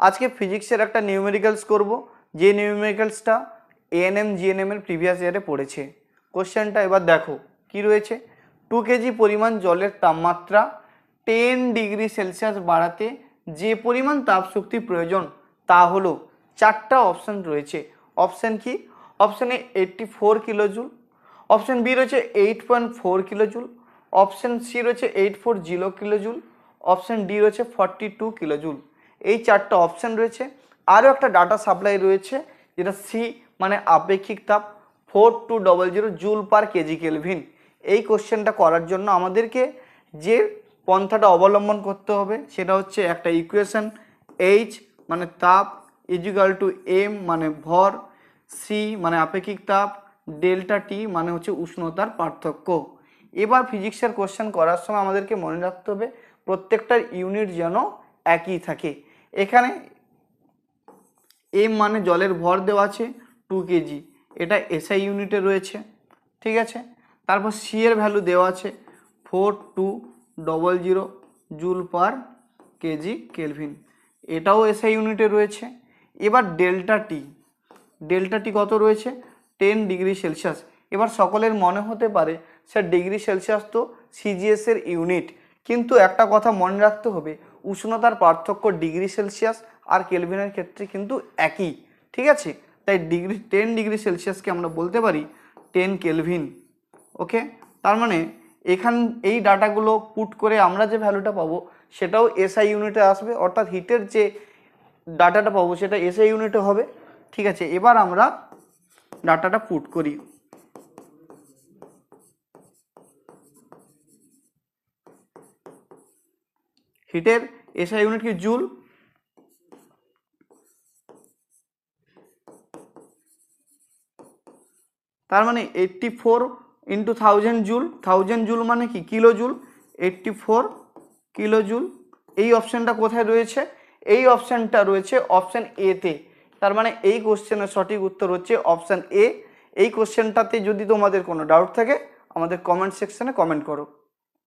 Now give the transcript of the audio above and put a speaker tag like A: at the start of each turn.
A: আজকে ফিজিক্সের একটা নিউমেরিক্যালস করব, যে নিউমেরিক্যালসটা এএনএম জিএনএম এর প্রিভিয়াস ইয়ারে পড়েছে। কোশ্চেনটা এবার দেখো কি রয়েছে। 2 কেজি পরিমাণ জলের তাপমাত্রা 10 ডিগ্রি সেলসিয়াস বাড়াতে যে পরিমাণ তাপশক্তি প্রয়োজন তা হলো, চারটা অপশান রয়েছে। অপশান কি? Option A 84 kilojoule, option B রয়েছে 8.4 কিলোজুল, অপশান সি রয়েছে 840 কিলোজুল, অপশান ডি রয়েছে 42 কিলোজুল। এই চারটা অপশান রয়েছে। আরও একটা ডাটা সাপ্লাই রয়েছে যেটা সি মানে আপেক্ষিক তাপ 4200 জুল পার কেজি কেলভিন। এই কোশ্চেনটা করার জন্য আমাদেরকে যে পন্থাটা অবলম্বন করতে হবে সেটা হচ্ছে একটা ইকুয়েশন, এইচ মানে তাপ ইজিক্যাল টু এম মানে ভর, সি মানে আপেক্ষিক তাপ, ডেল্টা টি মানে হচ্ছে উষ্ণতার পার্থক্য। এবার ফিজিক্সের কোশ্চেন করার সময় আমাদেরকে মনে রাখতে হবে প্রত্যেকটার ইউনিট যেন একই থাকে। এখানে এম মানে জলের ভর দেওয়া আছে 2 কেজি, এটা এসআই ইউনিটে রয়েছে, ঠিক আছে। তারপর সি এর ভ্যালু দেওয়া আছে 4200 জুল পার কেজি কেলভিন, এটাও এসআই ইউনিটে রয়েছে। এবার ডেল্টা টি কত রয়েছে? 10 ডিগ্রি সেলসিয়াস। এবার সকলের মনে হতে পারে স্যার ডিগ্রি সেলসিয়াস তো সিজিএস এর ইউনিট, কিন্তু একটা কথা মনে রাখতে হবে উষ্ণতার পার্থক্য ডিগ্রি সেলসিয়াস আর কেলভিনের ক্ষেত্রে কিন্তু একই, ঠিক আছে। তাই 10 ডিগ্রি সেলসিয়াসকে আমরা বলতে পারি 10 কেলভিন। ওকে, তার মানে এখান এই ডাটাগুলো পুট করে আমরা যে ভ্যালুটা পাবো সেটাও এসআই ইউনিটে আসবে, অর্থাৎ হিটের যে ডাটাটা পাবো সেটা এসআই ইউনিটে হবে, ঠিক আছে। এবার আমরা ডাটাটা পুট করি। হিটের এসআই ইউনিট কি? জুল। তার মানে 84 ইন্টু 1000 জুল, 1000 জুল মানে কি? Kilo joule, 84 kilo joule. এই অপশানটা কোথায় রয়েছে? এই অপশানটা রয়েছে অপশান এ তে। তার মানে এই কোশ্চেনের সঠিক উত্তর হচ্ছে অপশান এ। এই কোশ্চেনটাতে যদি তোমাদের কোনো ডাউট থাকে আমাদের কমেন্ট সেকশনে কমেন্ট করো।